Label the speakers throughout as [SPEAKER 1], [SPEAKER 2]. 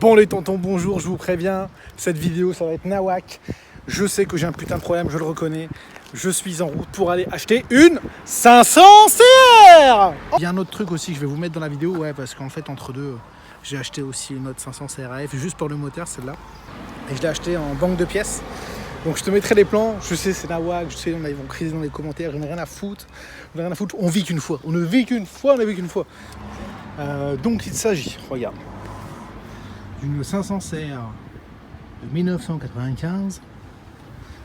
[SPEAKER 1] Bon les tontons, bonjour, je vous préviens, cette vidéo ça va être nawak. Je sais que j'ai un putain de problème, je le reconnais. Je suis en route pour aller acheter une 500 CR. Il y a un autre truc aussi que je vais vous mettre dans la vidéo, ouais, parce qu'en fait entre deux, j'ai acheté aussi une autre 500 CRAF juste pour le moteur, celle-là. Et je l'ai acheté en banque de pièces. Donc je te mettrai les plans, je sais c'est nawak, je sais ils vont criser dans les commentaires, j'en ai rien à foutre. On vit qu'une fois, on ne vit qu'une fois, donc il s'agit, regarde, d'une 500 CR de 1995.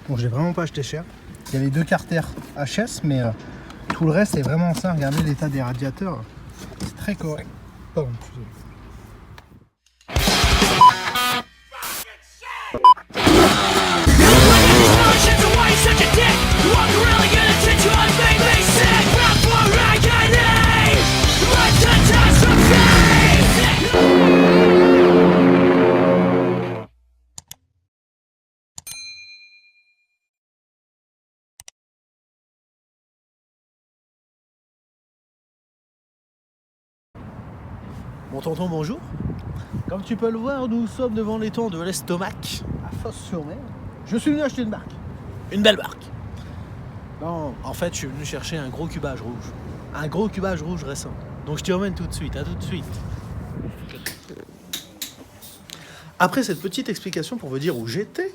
[SPEAKER 1] Bon, je l'ai vraiment pas acheté cher. Il y a les deux carters HS, mais tout le reste est vraiment ça. Regardez l'état des radiateurs, c'est très correct. Pardon, excusez-moi. Mon tonton, bonjour. Comme tu peux le voir, nous sommes devant l'étang de l'Estomac, à Fos-sur-Mer. Je suis venu acheter une barque. Une belle barque. Non, en fait, je suis venu chercher un gros cubage rouge. Un gros cubage rouge récent. Donc je t'y emmène tout de suite, à tout de suite. Après cette petite explication pour vous dire où j'étais,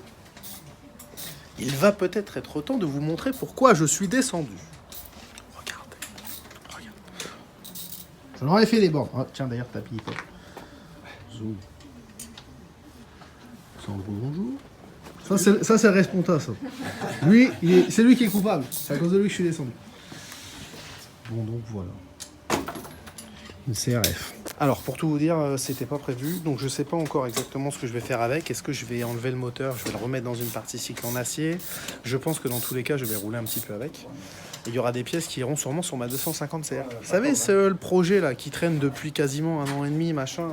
[SPEAKER 1] il va peut-être être temps de vous montrer pourquoi je suis descendu. J'en aurais fait les bords. Oh, tiens, d'ailleurs, tapis. Zoom. Sandro, bonjour. Ça, c'est le responsable, ça. Lui, c'est lui qui est coupable. C'est à cause de lui que je suis descendu. Bon, donc voilà. Une CRF. Alors, pour tout vous dire, c'était pas prévu. Donc, je sais pas encore exactement ce que je vais faire avec. Est-ce que je vais enlever le moteur? Je vais le remettre dans une partie cycle en acier. Je pense que dans tous les cas, je vais rouler un petit peu avec. Et il y aura des pièces qui iront sûrement sur ma 250 CR. Vous savez, c'est le projet là qui traîne depuis quasiment 1 an et demi, machin.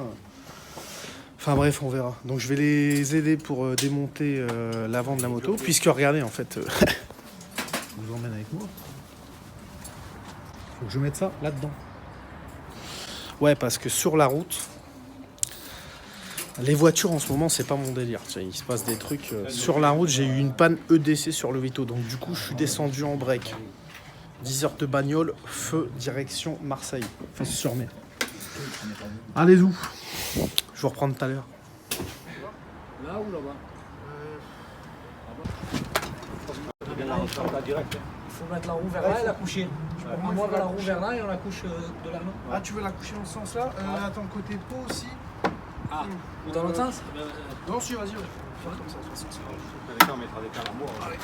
[SPEAKER 1] Enfin bref, on verra. Donc je vais les aider pour démonter l'avant de la moto. Puisque regardez, en fait, je vous emmène avec moi. Faut que je mette ça là-dedans. Ouais, parce que sur la route, les voitures en ce moment, c'est pas mon délire. Tu sais, il se passe des trucs. Sur la route, j'ai eu une panne EDC sur le Vito. Donc du coup, je suis descendu en break. 10 heures de bagnole, feu, direction Marseille. Fos-sur-Mer. Allez où? Je vous reprends tout à l'heure.
[SPEAKER 2] Là ou là-bas? Il faut mettre la roue vers là et la coucher. On va la roue vers là et on la couche de là, non?
[SPEAKER 1] Ah, tu veux la coucher dans ce sens-là? Attends, côté pot aussi.
[SPEAKER 2] Ah, ou dans l'autre sens?
[SPEAKER 1] Non, si, vas-y, on va faire comme ça. De toute façon, c'est vrai.
[SPEAKER 3] On mettra des câbles à moi.
[SPEAKER 1] Allez.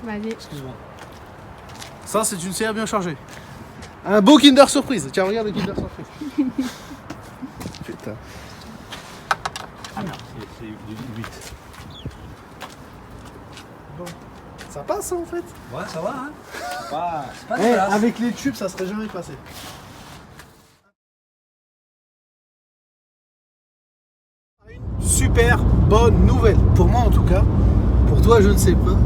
[SPEAKER 4] Vas-y.
[SPEAKER 1] Excuse-moi. Ça, c'est une CR bien chargée. Un beau Kinder Surprise. Tiens, regarde le Kinder Surprise. Putain.
[SPEAKER 3] Ah non, c'est du 8.
[SPEAKER 1] Bon. Ça passe, ça, en fait.
[SPEAKER 2] Ouais, ça va, hein?
[SPEAKER 3] C'est pas
[SPEAKER 2] Pas de
[SPEAKER 1] Eh,
[SPEAKER 2] place.
[SPEAKER 1] avec les tubes, ça serait jamais passé. Une super bonne nouvelle. Pour moi, en tout cas. Pour toi, je ne sais pas.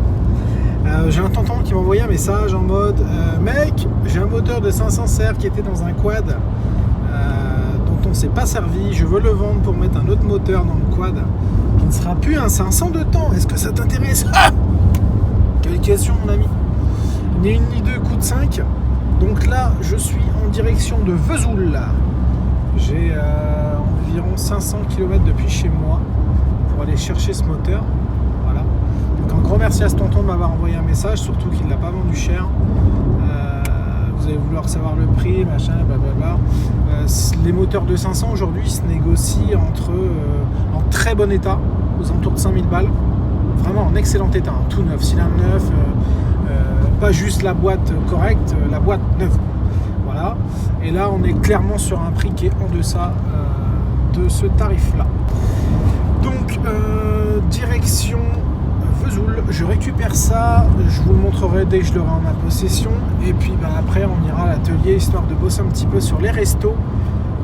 [SPEAKER 1] J'ai un tonton qui m'a envoyé un message en mode mec, j'ai un moteur de 500 CR qui était dans un quad dont on ne s'est pas servi, je veux le vendre pour mettre un autre moteur dans le quad qui ne sera plus un 500 de temps, est-ce que ça t'intéresse? Ah, quelle question, mon ami. Ni une ni deux, coup de 5. Donc là, je suis en direction de Vesoul. J'ai environ 500 km depuis chez moi pour aller chercher ce moteur. Voilà. Donc un grand merci à ce tonton de m'avoir envoyé un message, surtout qu'il ne l'a pas vendu cher. Vous allez vouloir savoir le prix, machin, blablabla. Les moteurs de 500 aujourd'hui se négocient en très bon état, aux alentours de 5000 balles. Vraiment en excellent état, hein, tout neuf, cylindre neuf, pas juste la boîte correcte, la boîte neuve. Voilà. Et là, on est clairement sur un prix qui est en deçà de ce tarif-là. Donc, direction Vesoul, je récupère récupère ça, je vous le montrerai dès que je l'aurai en ma possession. Et puis après on ira à l'atelier histoire de bosser un petit peu sur les restos.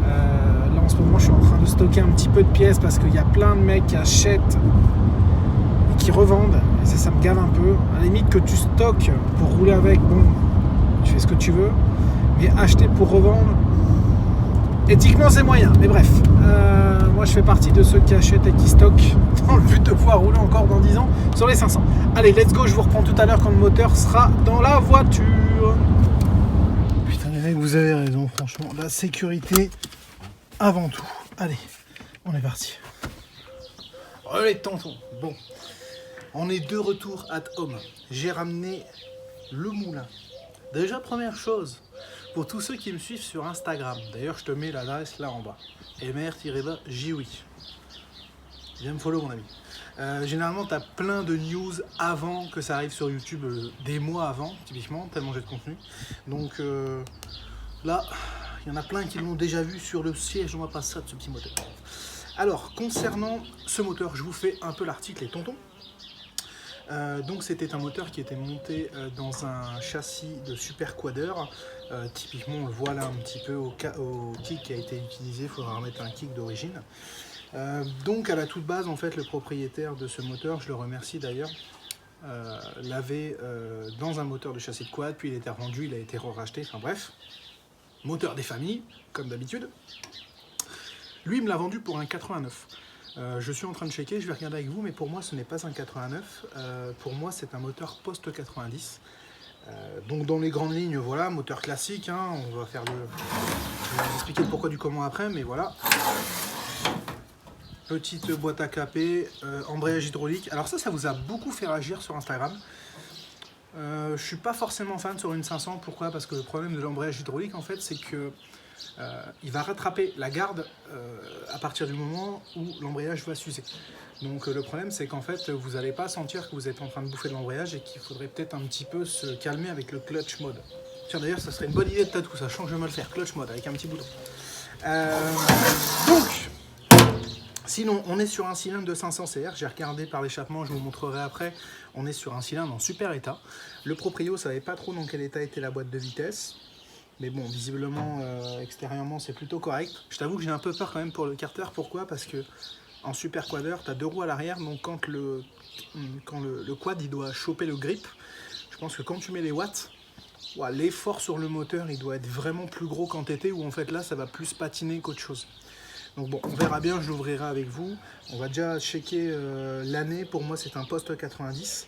[SPEAKER 1] Là en ce moment je suis en train de stocker un petit peu de pièces parce qu'il y a plein de mecs qui achètent et qui revendent. Et ça me gave un peu. À la limite que tu stockes pour rouler avec, bon, tu fais ce que tu veux. Mais acheter pour revendre, éthiquement c'est moyen. Mais bref, moi je fais partie de ceux qui achètent et qui stockent dans le but de pouvoir rouler encore dans 10 ans sur les 500. Allez, let's go, je vous reprends tout à l'heure quand le moteur sera dans la voiture. Putain les mecs, vous avez raison, franchement, la sécurité avant tout. Allez, on est parti. Allez, tonton. Bon, on est de retour at home. J'ai ramené le moulin. Déjà, première chose, pour tous ceux qui me suivent sur Instagram, d'ailleurs je te mets l'adresse là en bas, mr-joui. Viens me follow mon ami. Généralement tu as plein de news avant que ça arrive sur YouTube, des mois avant typiquement, tellement j'ai de contenu. Donc là, il y en a plein qui l'ont déjà vu sur le siège, on va pas ça de ce petit moteur. Alors, concernant ce moteur, je vous fais un peu l'article et tonton. Donc c'était un moteur qui était monté dans un châssis de super quader. Typiquement on le voit là un petit peu au kick qui a été utilisé, il faudra remettre un kick d'origine. Donc à la toute base en fait le propriétaire de ce moteur, je le remercie d'ailleurs, l'avait dans un moteur de châssis de quad, puis il était revendu, il a été racheté, enfin bref, moteur des familles comme d'habitude. Lui il me l'a vendu pour un 89. Je suis en train de checker, je vais regarder avec vous, mais pour moi ce n'est pas un 89, pour moi c'est un moteur post-90. Donc dans les grandes lignes, voilà, moteur classique, hein, on va faire je vais vous expliquer le pourquoi du comment après, mais voilà. Petite boîte à caper, embrayage hydraulique. Alors ça vous a beaucoup fait réagir sur Instagram. Je suis pas forcément fan sur une 500, pourquoi? Parce que le problème de l'embrayage hydraulique en fait c'est que il va rattraper la garde à partir du moment où l'embrayage va s'user. Donc le problème c'est qu'en fait vous n'allez pas sentir que vous êtes en train de bouffer de l'embrayage et qu'il faudrait peut-être un petit peu se calmer avec le clutch mode. Tiens d'ailleurs ça serait une bonne idée de tatou, ça change de me le faire, clutch mode avec un petit bouton. Donc sinon on est sur un cylindre de 500 CR, j'ai regardé par l'échappement, je vous montrerai après, on est sur un cylindre en super état. Le proprio ne savait pas trop dans quel état était la boîte de vitesse. Mais bon, visiblement, extérieurement, c'est plutôt correct. Je t'avoue que j'ai un peu peur quand même pour le carter. Pourquoi? Parce que en super quader, tu as 2 roues à l'arrière. Donc quand le quad il doit choper le grip, je pense que quand tu mets les watts, ouais, l'effort sur le moteur, il doit être vraiment plus gros qu'en TT, où en fait là, ça va plus patiner qu'autre chose. Donc bon, on verra bien, je l'ouvrirai avec vous. On va déjà checker l'année. Pour moi, c'est un post 90.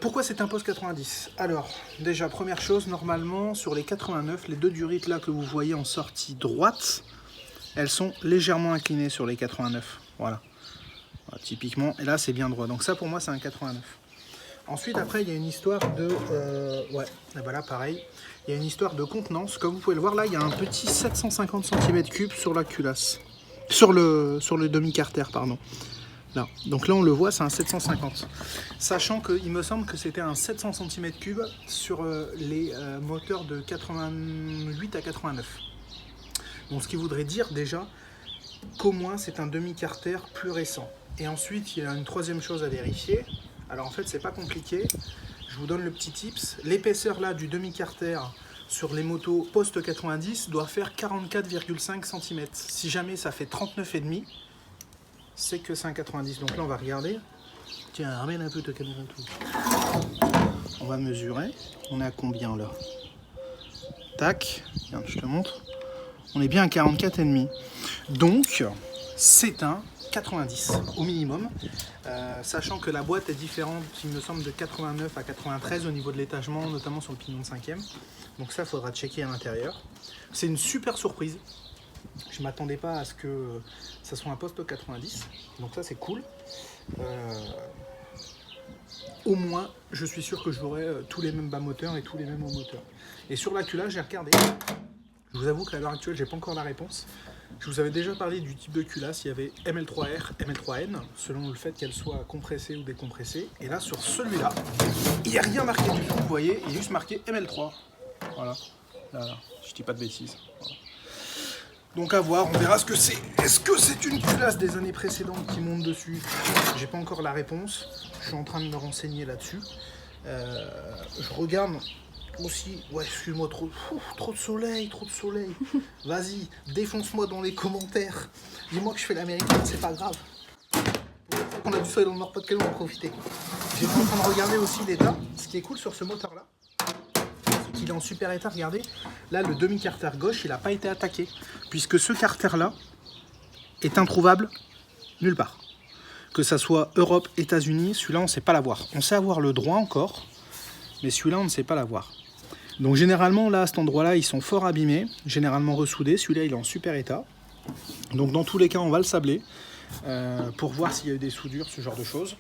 [SPEAKER 1] Pourquoi c'est un post 90? Alors, déjà, première chose, normalement, sur les 89, les 2 durites là que vous voyez en sortie droite, elles sont légèrement inclinées sur les 89. Voilà. Voilà, typiquement, et là, c'est bien droit. Donc ça, pour moi, c'est un 89. Ensuite, après, il y a une histoire de... ouais, et voilà, pareil. Il y a une histoire de contenance. Comme vous pouvez le voir, là, il y a un petit 750 cm3 sur la culasse. Sur le demi-carter, pardon. Là. Donc là on le voit, c'est un 750, sachant qu'il me semble que c'était un 700 cm3 sur les moteurs de 88 à 89. Donc ce qui voudrait dire déjà qu'au moins c'est un demi-carter plus récent. Et ensuite il y a une troisième chose à vérifier. Alors en fait c'est pas compliqué, je vous donne le petit tips. L'épaisseur là du demi-carter sur les motos post 90 doit faire 44,5 cm. Si jamais ça fait 39,5, c'est que c'est un 90. Donc là on va regarder. Tiens, ramène un peu ta caméra tout. On va mesurer. On est à combien là? Tac, regarde, je te montre. On est bien à 44,5. Donc c'est un 90 au minimum. Sachant que la boîte est différente, il me semble, de 89 à 93 au niveau de l'étagement, notamment sur le pignon de 5e. Donc ça, il faudra checker à l'intérieur. C'est une super surprise. Je ne m'attendais pas à ce que ça soit un poste 90, donc ça c'est cool. Au moins, je suis sûr que j'aurai tous les mêmes bas moteurs et tous les mêmes hauts moteurs. Et sur la culasse, j'ai regardé. Je vous avoue qu'à l'heure actuelle, j'ai pas encore la réponse. Je vous avais déjà parlé du type de culasse. Il y avait ML3R, ML3N, selon le fait qu'elle soit compressée ou décompressée. Et là, sur celui-là, il n'y a rien marqué du tout. Vous voyez, il est juste marqué ML3. Voilà. Là, je dis pas de bêtises. Voilà. Donc à voir, on verra ce que c'est. Est-ce que c'est une culasse des années précédentes qui monte dessus? J'ai pas encore la réponse. Je suis en train de me renseigner là-dessus. Je regarde aussi. Ouais, excuse-moi, trop de soleil, trop de soleil. Vas-y, défonce-moi dans les commentaires. Dis-moi que je fais l'américain, c'est pas grave. On a du soleil dans le Nord-Pas-de-Calais, on va en profiter. J'étais en train de regarder aussi l'état. Ce qui est cool sur ce moteur-là, c'est qu'il est en super état. Regardez, là, le demi-carter gauche, il n'a pas été attaqué. Puisque ce carter-là est introuvable nulle part. Que ça soit Europe, États-Unis, celui-là, on ne sait pas l'avoir. On sait avoir le droit encore, mais celui-là, on ne sait pas l'avoir. Donc généralement, là, à cet endroit-là, ils sont fort abîmés, généralement ressoudés. Celui-là, il est en super état. Donc dans tous les cas, on va le sabler pour voir s'il y a eu des soudures, ce genre de choses.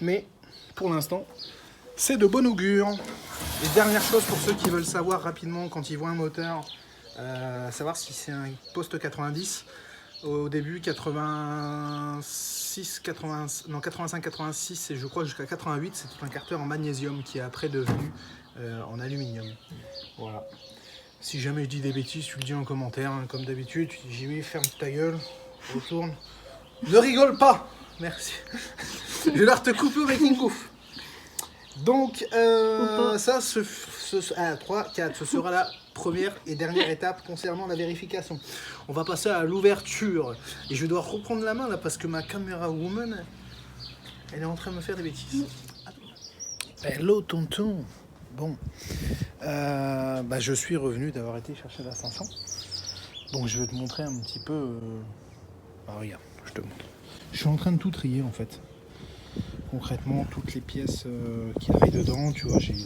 [SPEAKER 1] Mais pour l'instant, c'est de bon augure. Et dernière chose pour ceux qui veulent savoir rapidement quand ils voient un moteur, savoir si c'est un poste 90. Au début 85-86 et je crois jusqu'à 88, c'était un carter en magnésium qui est après devenu en aluminium. Voilà. Si jamais je dis des bêtises, tu le dis en commentaire, hein, comme d'habitude. Tu dis Jimmy, ferme ta gueule, retourne. Ne rigole pas. Merci. Je vais leur te couper au making of. Donc, ça, 3, 4, ce sera la première et dernière étape concernant la vérification. On va passer à l'ouverture. Et je dois reprendre la main là parce que ma caméra woman, elle est en train de me faire des bêtises. Hello tonton. Bon, je suis revenu d'avoir été chercher la 500. Donc je vais te montrer un petit peu. Regarde, je te montre. Je suis en train de tout trier en fait. Concrètement, toutes les pièces qui arrivent dedans, tu vois, j'ai.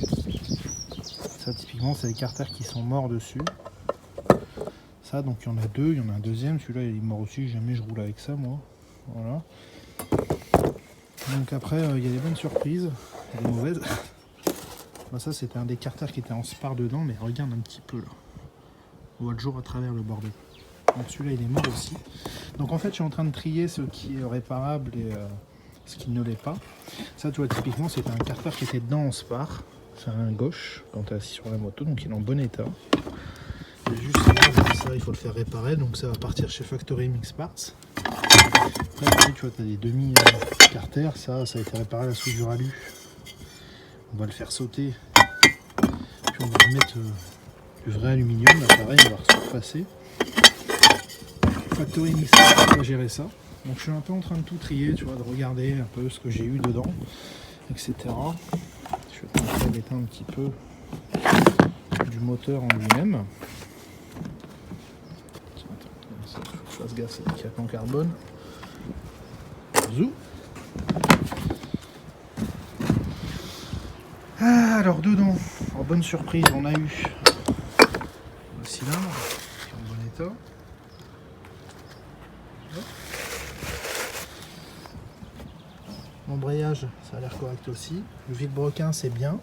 [SPEAKER 1] Ça typiquement, c'est les carters qui sont morts dessus. Ça, donc il y en a deux, il y en a un deuxième. Celui-là, il est mort aussi. Jamais je roule avec ça, moi. Voilà. Donc après, il y a des bonnes surprises, des mauvaises. Ça, c'était un des carters qui était en spar dedans, mais regarde un petit peu là. On voit le jour à travers le bordel. Donc celui-là, il est mort aussi. Donc en fait, je suis en train de trier ce qui est réparable et ce qui ne l'est pas. Ça, tu vois, typiquement, c'était un carter qui était dedans en spar. C'est un gauche quand tu es assis sur la moto, donc il est en bon état. Et juste là, ça, il faut le faire réparer, donc ça va partir chez Factory Mix Parts. Après, tu vois, tu as des demi-carters, ça a été réparé à la soudure alu. On va le faire sauter, puis on va remettre du vrai aluminium, là pareil, on va surpasser. Factory Mix Parts va gérer ça. Donc je suis un peu en train de tout trier, tu vois, de regarder un peu ce que j'ai eu dedans, etc. Je vais te montrer l'état un petit peu du moteur en lui-même. Il faut que je fasse gaffe, c'est une cape en carbone. Zou. Alors dedans, en bonne surprise, on a eu le cylindre qui est en bon état. L'embrayage, ça a l'air correct aussi. Le vide-broquin, c'est bien.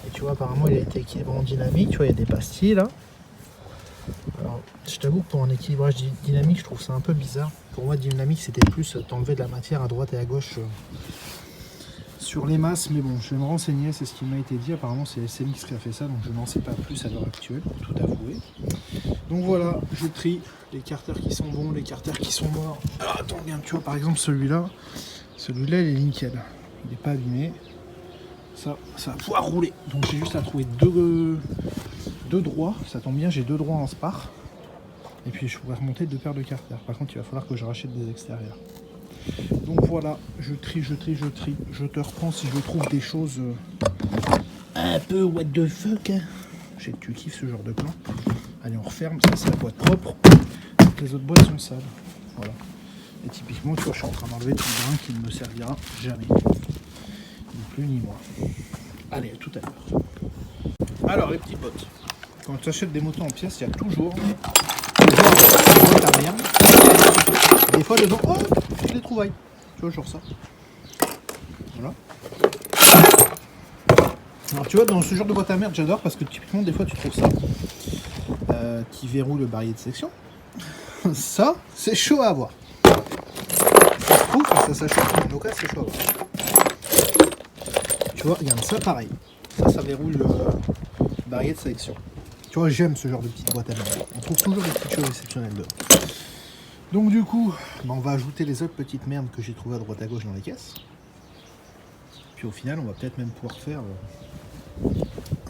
[SPEAKER 1] Et tu vois, apparemment, il a été équilibré en dynamique. Tu vois, il y a des pastilles là. Alors, je t'avoue que pour un équilibrage dynamique, je trouve ça un peu bizarre. Pour moi, dynamique, c'était plus t'enlever de la matière à droite et à gauche sur les masses. Mais bon, je vais me renseigner, c'est ce qui m'a été dit. Apparemment, c'est SMX qui a fait ça, donc je n'en sais pas plus à l'heure actuelle, pour tout avouer. Donc voilà, je trie les carters qui sont bons, les carters qui sont morts. Alors, attends, regarde, tu vois, par exemple, celui-là, il est nickel. Il n'est pas abîmé. Ça va pouvoir rouler. Donc j'ai juste à trouver deux droits. Ça tombe bien, j'ai deux droits en spar. Et puis je pourrais remonter deux paires de carters. Par contre, il va falloir que je rachète des extérieurs. Donc voilà, je trie. Je te reprends si je trouve des choses un peu what the fuck. Je sais que tu kiffes ce genre de plan. Allez, on referme. Ça, c'est la boîte propre. Donc, les autres boîtes sont sales. Voilà. Et typiquement, tu vois, je suis en train d'enlever tout le brin qui ne me servira jamais. Ni plus ni moins. Allez, à tout à l'heure. Alors, les petits potes. Quand tu achètes des motos en pièces, il y a toujours des boîtes arrière. Des fois, dedans, oh, des trouvailles. Tu vois, genre ça. Voilà. Alors, tu vois, dans ce genre de boîte à merde, j'adore parce que typiquement, des fois, tu trouves ça qui verrouille le barillet de section. Ça, c'est chaud à avoir. Ça s'achète, en tout cas, c'est chaud à avoir. Tu vois, regarde, ça pareil. Ça verrouille le barillet de sélection. Tu vois, j'aime ce genre de petite boîte à merde. On trouve toujours des petites choses exceptionnelles dedans. Donc du coup, on va ajouter les autres petites merdes que j'ai trouvées à droite à gauche dans les caisses. Puis au final, on va peut-être même pouvoir faire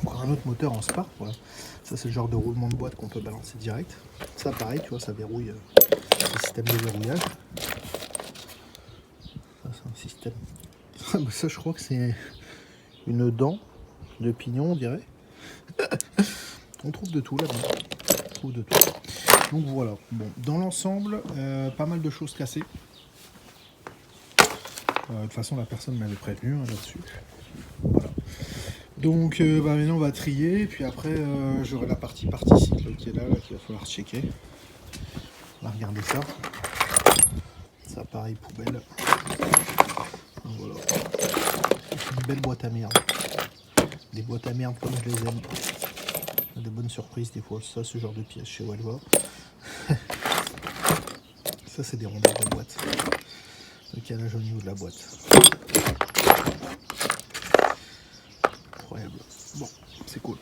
[SPEAKER 1] encore un autre moteur en Spark. Voilà. Ça, c'est le genre de roulement de boîte qu'on peut balancer direct. Ça, pareil, tu vois, ça verrouille le système de verrouillage. Ça, c'est un système. Ça, je crois que c'est une dent de pignon, on dirait. On trouve de tout là-bas. On trouve de tout. Donc voilà. Bon, dans l'ensemble, pas mal de choses cassées. De toute façon, la personne m'avait prévenu là-dessus. Voilà. Donc maintenant, on va trier. Puis après, j'aurai la partie cycle qui est là qu'il va falloir checker. On va regarder ça. Ça, pareil, poubelle. Donc, voilà. C'est une belle boîte à merde. Des boîtes à merde comme je les aime. De bonnes surprises des fois. Ça, ce genre de pièces chez Walva. Ça, c'est des rondeurs de boîte. Le calage au niveau de la boîte. Incroyable. Bon, c'est cool.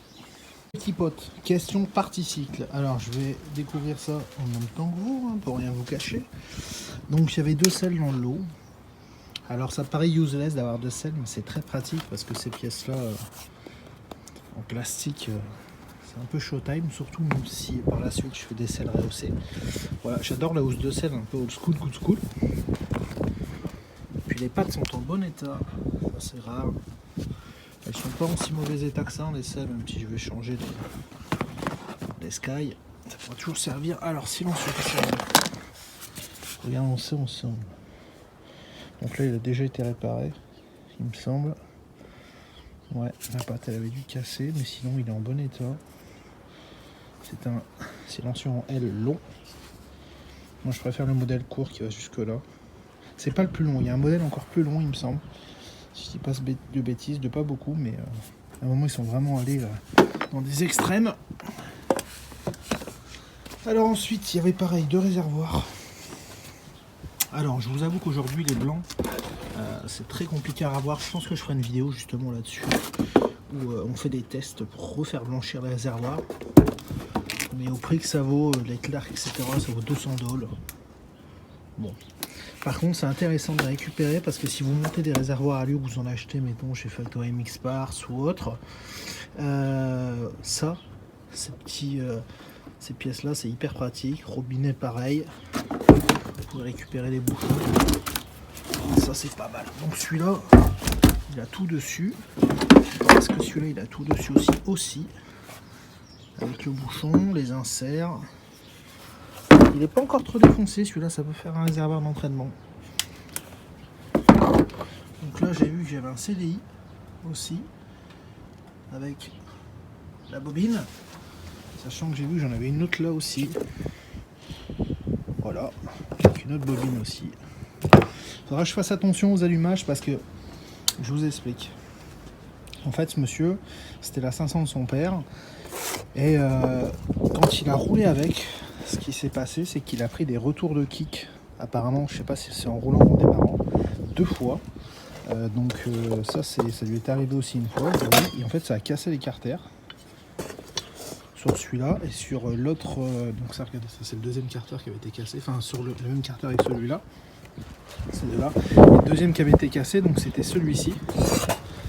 [SPEAKER 1] Petit pote, question partie cycle. Alors, je vais découvrir ça en même temps que vous, hein, pour rien vous cacher. Donc, il y avait 2 selles dans le lot. Alors, ça paraît useless d'avoir 2 selles, mais c'est très pratique parce que ces pièces-là, en plastique, c'est un peu showtime, surtout même si par la suite je fais des selles rehaussées. Voilà, j'adore la housse de selle un peu old school, good school. Puis les pattes sont en bon état, ça c'est rare. Elles sont pas en si mauvais état que ça, les selles, même si je vais changer les Sky. Ça pourra toujours servir. Alors, silencieux, regardons ça ensemble. Donc là, il a déjà été réparé, il me semble. Ouais, la patte, elle avait dû casser, mais sinon, il est en bon état. C'est un silencieux en L long. Moi, je préfère le modèle court qui va jusque là. C'est pas le plus long, il y a un modèle encore plus long, il me semble. Si je dis pas de bêtises, de pas beaucoup, mais à un moment, ils sont vraiment allés dans des extrêmes. Alors ensuite, il y avait pareil, 2 réservoirs. Alors, je vous avoue qu'aujourd'hui, les blancs, c'est très compliqué à avoir. Je pense que je ferai une vidéo justement là-dessus, où on fait des tests pour refaire blanchir les réservoirs. Mais au prix que ça vaut, les Clark, etc., ça vaut 200 $. Bon. Par contre, c'est intéressant de les récupérer parce que si vous montez des réservoirs à l'eau, vous en achetez, mettons, chez Factory Mix Parts ou autre, ça, ces pièces-là, c'est hyper pratique. Robinet, pareil. Vous pouvez récupérer les bouchons. Ça, c'est pas mal. Donc, celui-là, il a tout dessus. Est-ce que celui-là, il a tout dessus aussi avec le bouchon, les inserts. Il n'est pas encore trop défoncé, celui-là, ça peut faire un réservoir d'entraînement. Donc là, j'ai vu que j'avais un CDI aussi, avec la bobine, sachant que j'ai vu que j'en avais une autre là aussi. Voilà, avec une autre bobine aussi. Il faudra que je fasse attention aux allumages parce que, je vous explique. En fait, ce monsieur, c'était la 500 de son père. Et quand il a roulé avec, ce qui s'est passé, c'est qu'il a pris des retours de kick. Apparemment, je sais pas si c'est en roulant ou en démarrant, 2 fois. Donc ça lui est arrivé aussi une fois. Et en fait, ça a cassé les carters sur celui-là et sur l'autre. Donc ça, regardez, ça c'est le deuxième carter qui avait été cassé. Enfin, sur le même carter avec celui-là. C'est de là. Le deuxième qui avait été cassé, donc c'était celui-ci.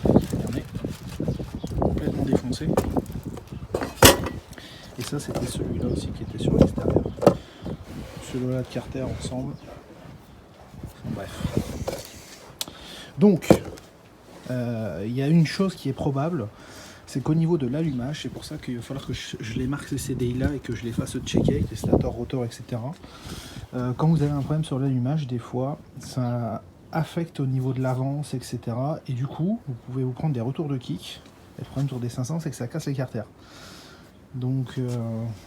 [SPEAKER 1] Regardez, complètement défoncé. Et ça, c'était celui-là aussi qui était sur l'extérieur. Celui-là de carter ensemble. Enfin, bref. Donc, il y a une chose qui est probable, c'est qu'au niveau de l'allumage, c'est pour ça qu'il va falloir que je les marque ces CDI-là et que je les fasse checker avec les stators, rotors, etc. Quand vous avez un problème sur l'allumage, des fois, ça affecte au niveau de l'avance, etc. Et du coup, vous pouvez vous prendre des retours de kick. Et le problème sur des 500, c'est que ça casse les carters. Donc, il va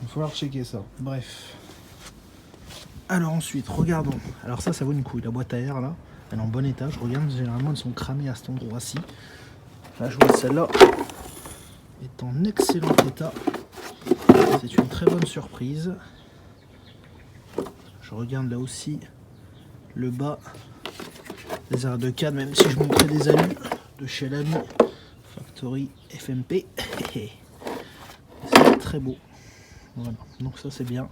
[SPEAKER 1] falloir checker ça. Bref. Alors ensuite, regardons. Alors ça vaut une couille. La boîte à air, là, elle est en bon état. Je regarde, généralement, elles sont cramées à cet endroit-ci. Là, je vois que celle-là est en excellent état. C'est une très bonne surprise. Je regarde là aussi le bas des arrêts de cadre, même si je montrais des alus de chez l'ami Factory FMP. très beau. Voilà, donc ça c'est bien.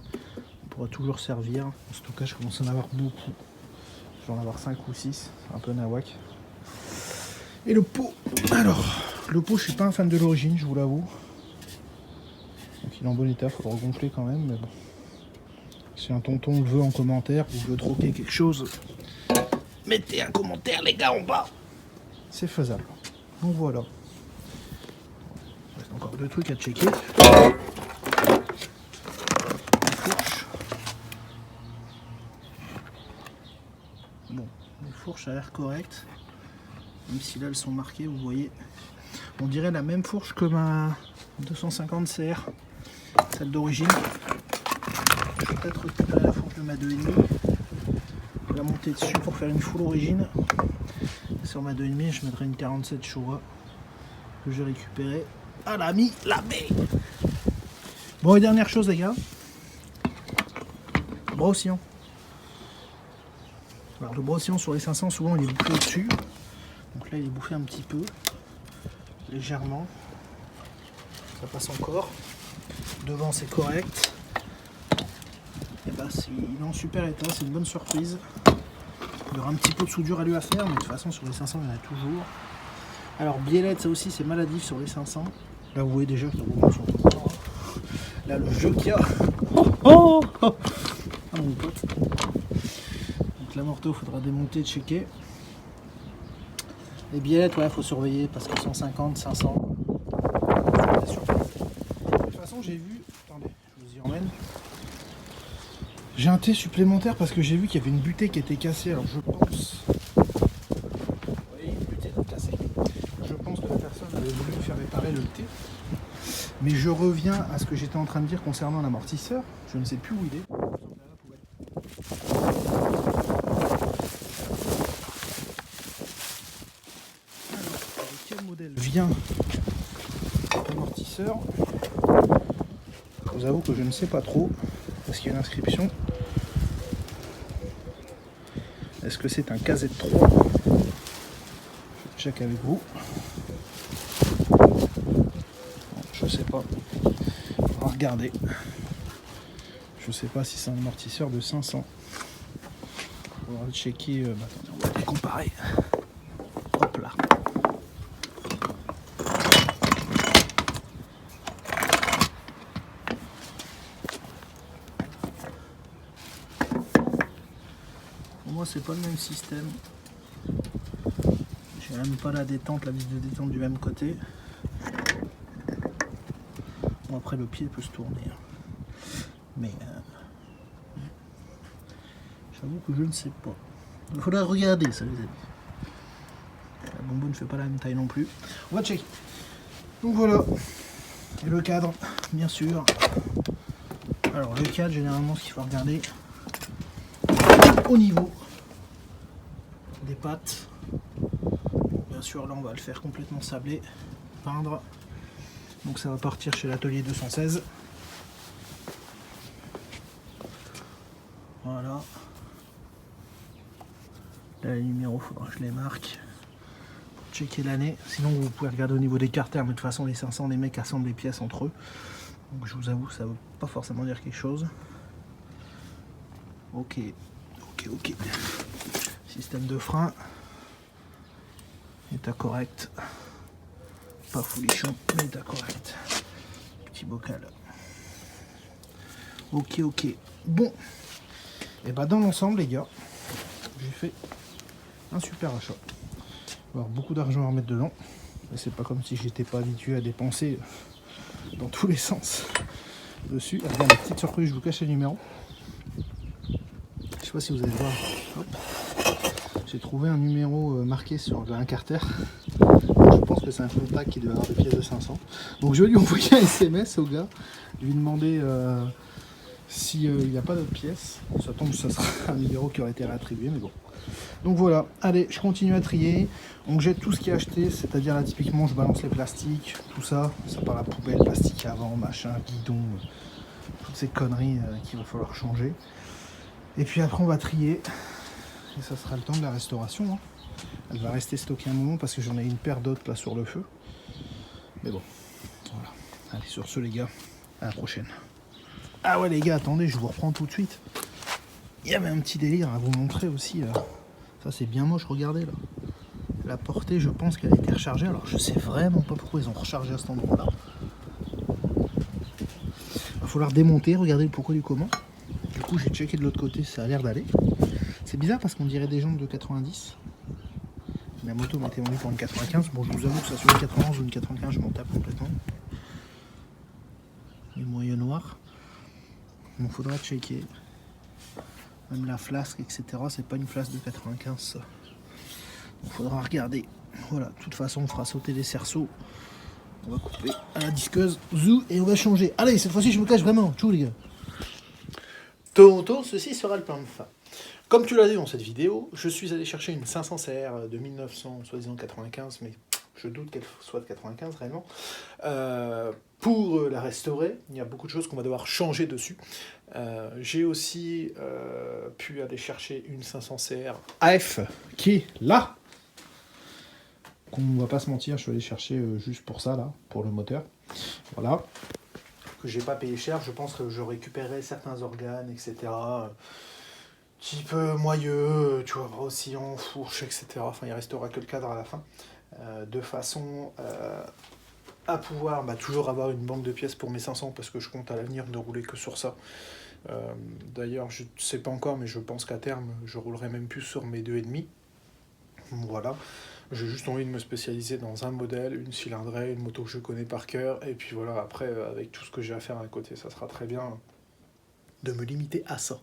[SPEAKER 1] On pourra toujours servir. En stockage, je commence à en avoir beaucoup. Je vais en avoir 5 ou 6, c'est un peu nawak. Et le pot. Alors, le pot, je suis pas un fan de l'origine, je vous l'avoue. Donc il est en bon état, il faut le regonfler quand même, mais bon. Si un tonton le veut en commentaire ou veut troquer quelque chose, mettez un commentaire les gars en bas. C'est faisable. Donc voilà. Il reste encore 2 trucs à checker. La fourche. Bon, les fourches a l'air correctes. Même si là elles sont marquées, vous voyez. On dirait la même fourche que ma 250 CR, celle d'origine. Je vais peut-être récupérer la fourche de ma 2,5. Je vais la monter dessus pour faire une full origine. Sur ma 2,5, je mettrai une 47 Showa que j'ai récupérée à l'ami Labé. Bon, et dernière chose, les gars, le bras oscillant. Alors, le bras oscillant sur les 500, souvent il est bouffé au-dessus. Donc là, il est bouffé un petit peu, légèrement. Ça passe encore. Devant, c'est correct. Et bah, il est en super état, c'est une bonne surprise. Il y aura un petit peu de soudure à lui à faire, mais de toute façon, sur les 500, il y en a toujours. Alors, biellette, ça aussi, c'est maladif sur les 500. Là, vous voyez déjà que là, le jeu qu'il y a. Oh, ah, mon pote. Donc, la morteau, il faudra démonter, checker. Les biellettes, ouais, il faut surveiller parce que 150, 500. De toute façon, j'ai vu. Attendez, je vous y emmène. J'ai un thé supplémentaire parce que j'ai vu qu'il y avait une butée qui était cassée. Alors je pense. Vous voyez, une butée cassée. Je pense que la personne avait voulu faire réparer le thé. Mais je reviens à ce que j'étais en train de dire concernant l'amortisseur. Je ne sais plus où il est. Alors, de quel modèle vient l'amortisseur? Je vous avoue que je ne sais pas trop. Parce qu'il y a une inscription. Est-ce que c'est un KZ3? Je check avec vous. Bon, je sais pas. On va regarder. Je sais pas si c'est un amortisseur de 500. On va le checker. Attendez, on va les comparer. Hop là. Moi, c'est pas le même système. J'ai même pas la détente, la vis de détente du même côté. Bon, après le pied peut se tourner. Mais j'avoue que je ne sais pas. Il faudra regarder ça, les amis. La bonbonne ne fait pas la même taille non plus. On va checker. Donc voilà. Et le cadre, bien sûr. Alors le cadre, généralement, ce qu'il faut regarder au niveau des pattes. Bien sûr, là on va le faire complètement sablé, peindre. Donc ça va partir chez l'atelier 216. Voilà. Là, les numéros, il faudra que je les marque pour checker l'année. Sinon, vous pouvez regarder au niveau des carters, mais de toute façon, les 500, les mecs assemblent les pièces entre eux. Donc je vous avoue, ça ne veut pas forcément dire quelque chose. Ok. Système de frein. État correct. Pas foulichon, mais état correct. Petit bocal. Ok. Bon. Et bah dans l'ensemble, les gars, j'ai fait un super achat. Il va y avoir beaucoup d'argent à remettre dedans. Et c'est pas comme si j'étais pas habitué à dépenser dans tous les sens dessus. Regarde, la petite surprise, je vous cache les numéros. Je sais pas si vous allez voir. Hop. J'ai trouvé un numéro marqué sur un carter. Je pense que c'est un contact qui doit avoir des pièces de 500. Donc je vais lui envoyer un SMS au gars, lui demander s'il n'y a pas d'autres pièces. Ça tombe, ça sera un numéro qui aurait été réattribué, mais bon. Donc voilà, allez, je continue à trier. On jette tout ce qui est acheté, c'est-à-dire là typiquement je balance les plastiques, tout ça, ça part à la poubelle, plastique avant, machin, guidon, toutes ces conneries qu'il va falloir changer. Et puis après on va trier. Et ça sera le temps de la restauration. Hein. Elle va rester stockée un moment parce que j'en ai une paire d'autres là sur le feu. Mais bon, voilà. Allez, sur ce les gars, À la prochaine. Ah ouais les gars, attendez, je vous reprends tout de suite. Il y avait un petit délire à vous montrer aussi. Là. Ça c'est bien moche, regardez là. La portée, je pense qu'elle a été rechargée. Alors je sais vraiment pas pourquoi ils ont rechargé à cet endroit-là. Il va falloir démonter, regarder le pourquoi du comment. Du coup j'ai checké de l'autre côté, ça a l'air d'aller. C'est bizarre parce qu'on dirait des jambes de 90. La moto m'a été vendue pour une 95. Bon, je vous avoue que ça soit une 91 ou une 95, je m'en tape complètement. Les moyens noirs. Bon, faudra checker. Même la flasque, etc. C'est pas une flasque de 95, ça. Donc, faudra regarder. Voilà, de toute façon, on fera sauter les cerceaux. On va couper à la disqueuse. Zou, et on va changer. Allez, cette fois-ci, je me cache vraiment. Tchou, les gars. Tonton, ceci sera le plan de fin. Comme tu l'as dit dans cette vidéo, je suis allé chercher une 500 CR de 1900, soi-disant 95, mais je doute qu'elle soit de 95 réellement, pour la restaurer. Il y a beaucoup de choses qu'on va devoir changer dessus. J'ai aussi pu aller chercher une 500 CR AF qui est là. Qu'on ne va pas se mentir, je suis allé chercher juste pour ça, là, pour le moteur. Voilà. Que j'ai pas payé cher, je pense que je récupérerai certains organes, etc. Type moyeux, tu vois, oscillant, fourche, etc. Enfin, il restera que le cadre à la fin. De façon à pouvoir toujours avoir une banque de pièces pour mes 500, parce que je compte à l'avenir ne rouler que sur ça. D'ailleurs, je ne sais pas encore, mais je pense qu'à terme, je roulerai même plus sur mes 2,5. Voilà. J'ai juste envie de me spécialiser dans un modèle, une cylindrée, une moto que je connais par cœur. Et puis voilà, après, avec tout ce que j'ai à faire à côté, ça sera très bien de me limiter à ça.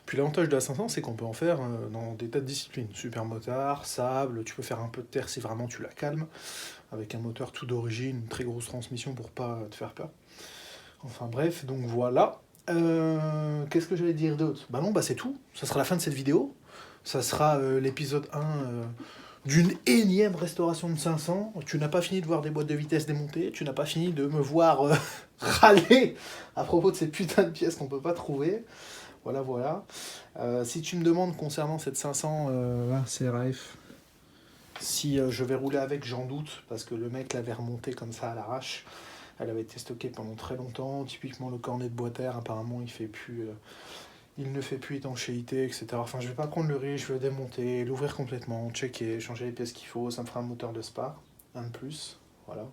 [SPEAKER 1] Puis l'avantage de la 500, c'est qu'on peut en faire dans des tas de disciplines. Super motard, sable, tu peux faire un peu de terre si vraiment tu la calmes, avec un moteur tout d'origine, une très grosse transmission pour pas te faire peur. Enfin bref, donc voilà. Qu'est-ce que j'allais dire d'autre ? Bah non, c'est tout. Ça sera la fin de cette vidéo. Ça sera l'épisode 1 d'une énième restauration de 500. Tu n'as pas fini de voir des boîtes de vitesse démontées. Tu n'as pas fini de me voir râler à propos de ces putains de pièces qu'on peut pas trouver. Voilà. Si tu me demandes concernant cette 500 CRF, si je vais rouler avec, j'en doute, parce que le mec l'avait remontée comme ça à l'arrache. Elle avait été stockée pendant très longtemps. Typiquement, le cornet de boîte air, apparemment, il ne fait plus étanchéité, etc. Enfin, je vais pas prendre le risque, je vais le démonter, l'ouvrir complètement, checker, changer les pièces qu'il faut. Ça me fera un moteur de Spar, un de plus. Voilà.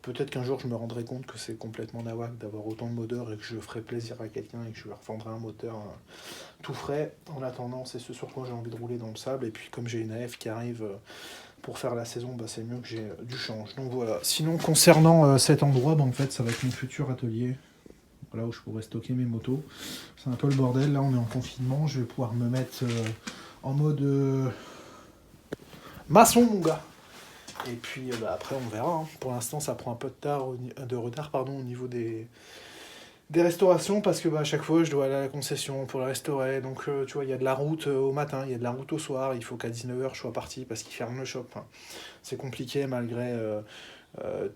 [SPEAKER 1] Peut-être qu'un jour je me rendrai compte que c'est complètement nawak d'avoir autant de moteurs et que je ferai plaisir à quelqu'un et que je lui revendrai un moteur tout frais. En attendant, c'est ce sur quoi j'ai envie de rouler dans le sable. Et puis comme j'ai une AF qui arrive pour faire la saison, c'est mieux que j'ai du change. Donc voilà. Sinon concernant cet endroit, en fait ça va être mon futur atelier. Là où je pourrais stocker mes motos. C'est un peu le bordel, là on est en confinement. Je vais pouvoir me mettre en mode maçon mon gars. Et puis après on verra. Pour l'instant ça prend un peu de retard au niveau des restaurations, parce que à chaque fois je dois aller à la concession pour la restaurer. Donc tu vois, il y a de la route au matin, il y a de la route au soir, il faut qu'à 19h je sois parti parce qu'ils ferment le shop. C'est compliqué malgré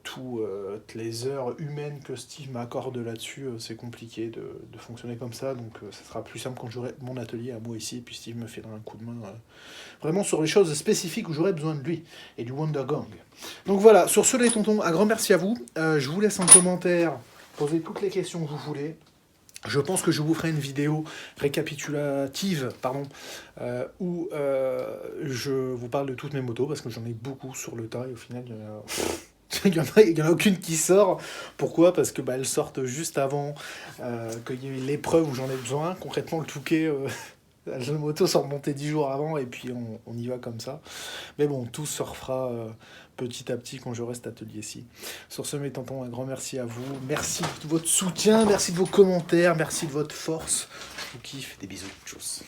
[SPEAKER 1] toutes les heures humaines que Steve m'accorde là-dessus. C'est compliqué de fonctionner comme ça, donc ça sera plus simple quand j'aurai mon atelier à moi ici, et puis Steve me filera un coup de main vraiment sur les choses spécifiques où j'aurai besoin de lui et du Wonder Gang. Donc voilà, sur ce les tontons, un grand merci à vous. Je vous laisse en commentaire poser toutes les questions que vous voulez. Je pense que je vous ferai une vidéo récapitulative, où je vous parle de toutes mes motos, parce que j'en ai beaucoup sur le tas, et au final, il y en a aucune qui sort. Pourquoi ? Parce que elles sortent juste avant qu'il y ait l'épreuve où j'en ai besoin. Concrètement, le Touquet, la moto sort remontée 10 jours avant, et puis on y va comme ça. Mais bon, tout se refera petit à petit quand j'aurai cet atelier-ci. Sur ce, mes tontons, un grand merci à vous. Merci de votre soutien, merci de vos commentaires, merci de votre force. Je vous kiffe, des bisous, tchuss.